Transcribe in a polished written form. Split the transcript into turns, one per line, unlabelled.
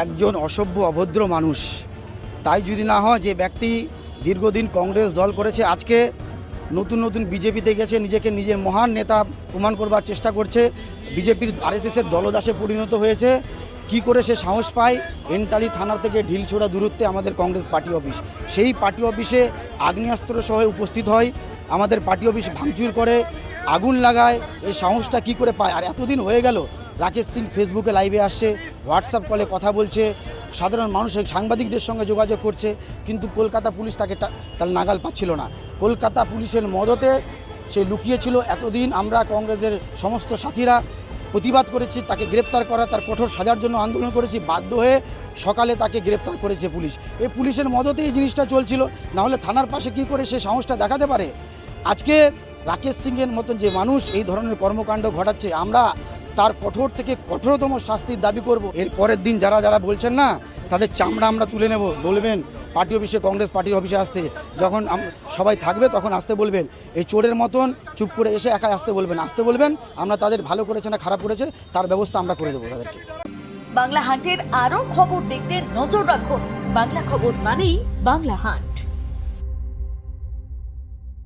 একজন অসভ্য অভদ্র মানুষ। তাই যদি না হয়, যে ব্যক্তি দীর্ঘদিন কংগ্রেস দল করেছে, আজকে নতুন নতুন বিজেপিতে গেছে, নিজেকে নিজের মহান নেতা প্রমাণ করবার চেষ্টা করছে, বিজেপির আরএসএসের দলদাসে পরিণত হয়েছে। কি করে সে সাহস পায়? এন্টালি থানার থেকে ঢিলছোড়া দূরত্বে আমাদের কংগ্রেস পার্টি অফিস, সেই পার্টি অফিসে আগ্নেয়াস্ত্র সহ উপস্থিত হয়, আমাদের পার্টি অফিস ভাঙচুর করে, আগুন লাগায়। এই সাহসটা কি করে পায়? আর এতদিন হয়ে গেল, রাকেশ সিং ফেসবুকে লাইভে আসছে, হোয়াটসঅ্যাপ কলে কথা বলছে, সাধারণ মানুষ সাংবাদিকদের সঙ্গে যোগাযোগ করছে, কিন্তু কলকাতা পুলিশ তাকে তার নাগাল পাচ্ছিল না। কলকাতা পুলিশের মদতে সে লুকিয়েছিল এতদিন। আমরা কংগ্রেসের সমস্ত সাথীরা প্রতিবাদ করেছি, তাকে গ্রেপ্তার করা, তার কঠোর সাজার জন্য আন্দোলন করেছি। বাধ্য হয়ে সকালে তাকে গ্রেপ্তার করেছে পুলিশ। এই পুলিশের মদতে এই জিনিসটা চলছিল, নাহলে থানার পাশে কি করে সে সাহসটা দেখাতে পারে? আজকে রাকেশ সিংয়ের মতন যে মানুষ এই ধরনের কর্মকাণ্ড ঘটাচ্ছে, আমরা তার কঠোর থেকে কঠোরতম শাস্তির দাবি করব। এর পরের দিন যারা যারা বলছেন না, তাদের চামড়া আমরা তুলে নেব। বলবেন পার্টি অফিসে, কংগ্রেস পার্টির অফিসে আসতে, যখন সবাই থাকবে তখন আসতে বলবেন। এই চোরের মতন চুপ করে এসে একা আসতে বলবেন। আমরা তাদের ভালো করেছে না খারাপ করেছে তার ব্যবস্থা আমরা করে দেবো তাদেরকে।
বাংলা হান্টের আরো খবর দেখতে নজর রাখুন। বাংলা খবর মানেই বাংলা হান্ট।